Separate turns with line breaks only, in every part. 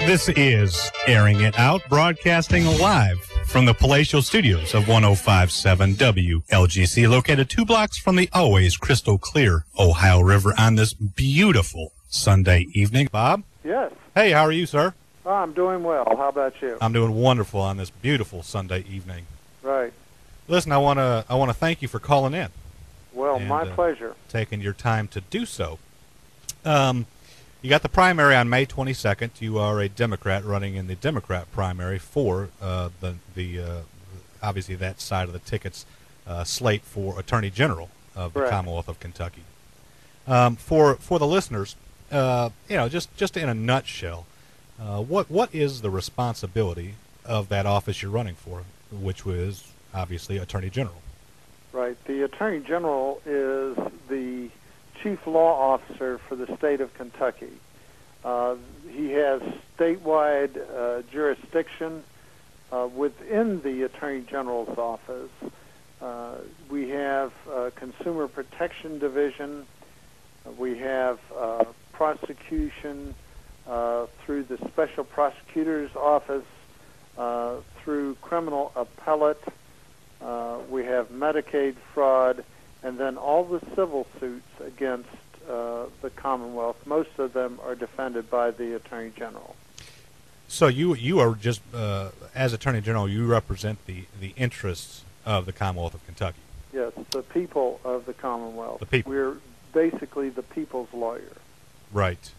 This is Airing It Out, broadcasting live from the palatial studios of 105.7 WLGC, located 2 blocks from the always crystal clear Ohio River on this beautiful Sunday evening. Bob?
Yes.
Hey, how are you, sir?
Oh, I'm doing well. How about you?
I'm doing wonderful on this beautiful Sunday evening.
Right.
Listen, I want to thank you for calling in.
Well,
and,
my pleasure.
Taking your time to do so. You got the primary on May 22nd. You are a Democrat running in the Democrat primary for obviously that side of the ticket's slate for Attorney General of the Commonwealth of Kentucky. For the listeners, just in a nutshell, what is the responsibility of that office you're running for, which was obviously Attorney General?
Right. The Attorney General is the Chief Law Officer for the state of Kentucky. He has statewide jurisdiction within the Attorney General's office. We have Consumer Protection Division. We have prosecution through the Special Prosecutor's Office, through Criminal Appellate. We have Medicaid fraud, and then all the civil suits against the Commonwealth. Most of them are defended by the Attorney General.
So you are just, as Attorney General, you represent the interests of the Commonwealth of Kentucky.
Yes, the people of the Commonwealth.
The people.
We're basically the people's lawyer.
Right.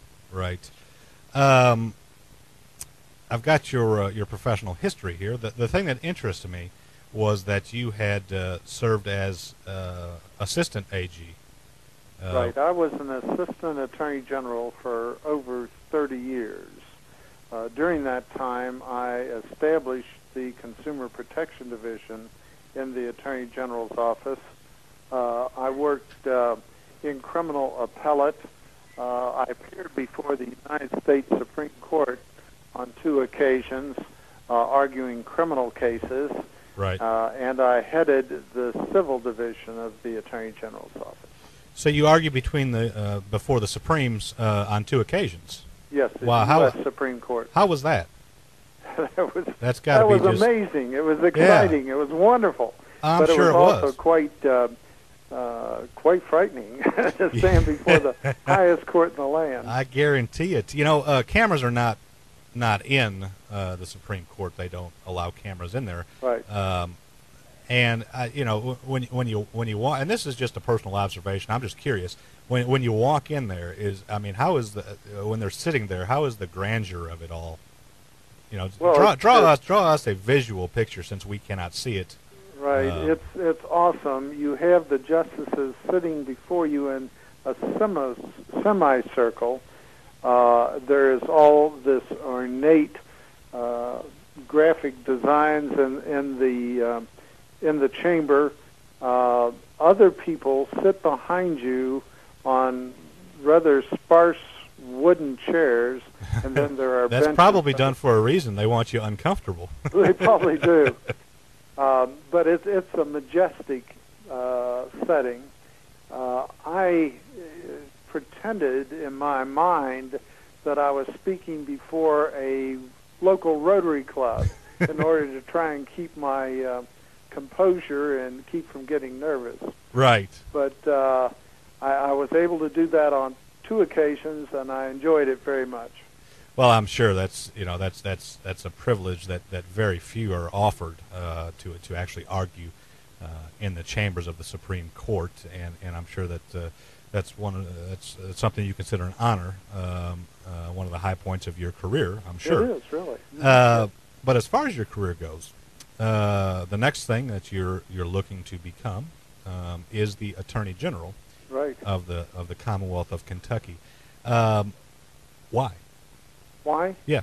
I've got your professional history here. The thing that interested me was that you had served as assistant AG.
Right. I was an assistant attorney general for over 30 years. During that time, I established the Consumer Protection Division in the Attorney General's office. I worked in criminal appellate. I appeared before the United States Supreme Court on 2 occasions, arguing criminal cases.
Right.
And I headed the civil division of the Attorney General's office.
So you argued before the Supremes on 2 occasions?
Yes, the U.S. Supreme Court.
How was that?
That was amazing. It was exciting. Yeah. It was wonderful.
I'm
sure
it was.
But it was also quite frightening to stand before the highest court in the land.
I guarantee it. Cameras are not in the Supreme Court. They don't allow cameras in there.
Right.
And when you walk, and this is just a personal observation. I'm just curious. When you walk in there, how is when they're sitting there? How is the grandeur of it all? Draw us a visual picture since we cannot see it.
Right. It's awesome. You have the justices sitting before you in a semicircle. There is all this ornate graphic designs in the chamber. Other people sit behind you on rather sparse wooden chairs, and then there are
That's
benches.
probably done for a reason. They want you uncomfortable.
They probably do. But it's a majestic setting. I pretended in my mind that I was speaking before a local Rotary Club in order to try and keep my composure and keep from getting nervous.
Right.
But I was able to do that on 2 occasions, and I enjoyed it very much.
Well, I'm sure that's a privilege that very few are offered to actually argue in the chambers of the Supreme Court, and I'm sure that that's something you consider an honor, one of the high points of your career. I'm sure
it is really.
But as far as your career goes, the next thing that you're looking to become is the Attorney General,
right,
of the Commonwealth of Kentucky. Why?
Why?
Yeah.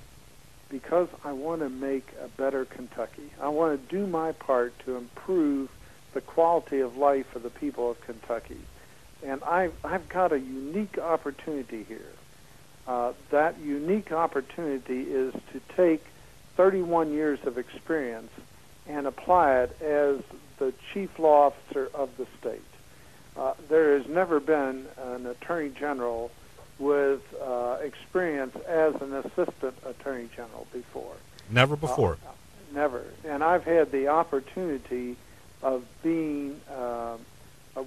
Because I want to make a better Kentucky. I want to do my part to improve the quality of life of the people of Kentucky. And I've got a unique opportunity here. That unique opportunity is to take 31 years of experience and apply it as the chief law officer of the state. There has never been an attorney general with experience as an assistant attorney general before.
Never before?
Never. And I've had the opportunity of being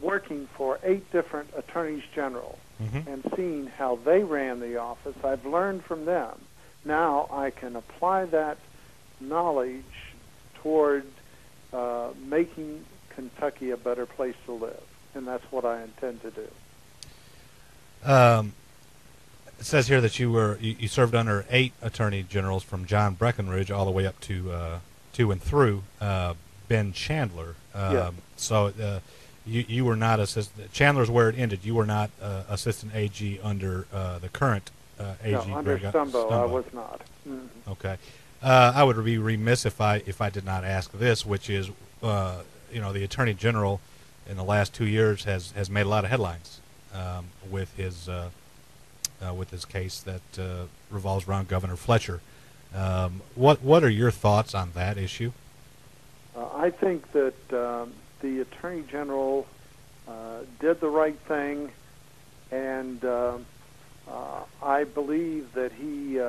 working for 8 different attorneys general and seeing how they ran the office. I've learned from them. Now I can apply that knowledge toward making Kentucky a better place to live, and that's what I intend to do.
It says here that you served under 8 attorney generals, from John Breckinridge all the way up to and through Ben Chandler.
Yes.
So you were not assistant. Chandler's where it ended. You were not assistant AG under the current AG.
No, under Stumbo, I was not.
Okay. I would be remiss if I did not ask this, which is, the Attorney General in the last 2 years has made a lot of headlines with his case that revolves around Governor Fletcher. What are your thoughts on that issue?
I think that the Attorney General did the right thing, and I believe that he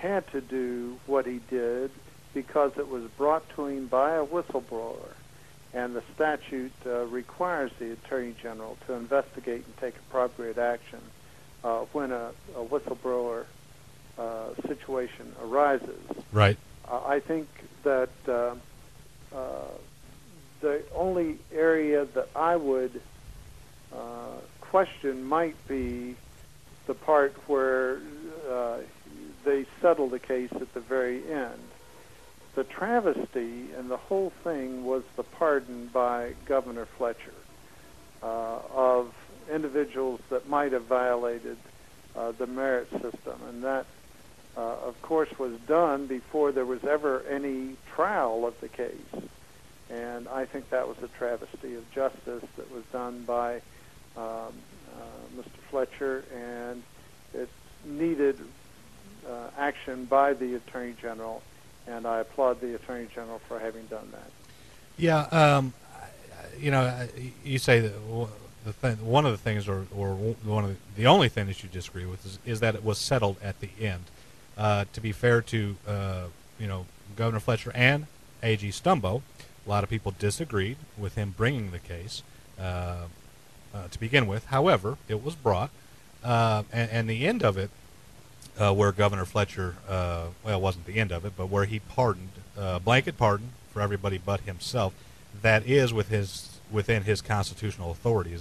had to do what he did because it was brought to him by a whistleblower, and the statute requires the Attorney General to investigate and take appropriate action when a whistleblower situation arises.
Right.
I think that the only area that I would question might be the part where they settled the case at the very end. The travesty and the whole thing was the pardon by Governor Fletcher of individuals that might have violated the merit system, and that of course was done before there was ever any trial of the case. And I think that was a travesty of justice that was done by Mr. Fletcher, and it needed action by the Attorney General, and I applaud the Attorney General for having done that.
Yeah, you say that one of the things, or one of the only thing that you disagree with is that it was settled at the end. To be fair to Governor Fletcher and AG Stumbo, a lot of people disagreed with him bringing the case to begin with. However, it was brought, and the end of it, where Governor Fletcher, it wasn't the end of it, but where he pardoned, blanket pardon for everybody but himself, that is within his constitutional authorities.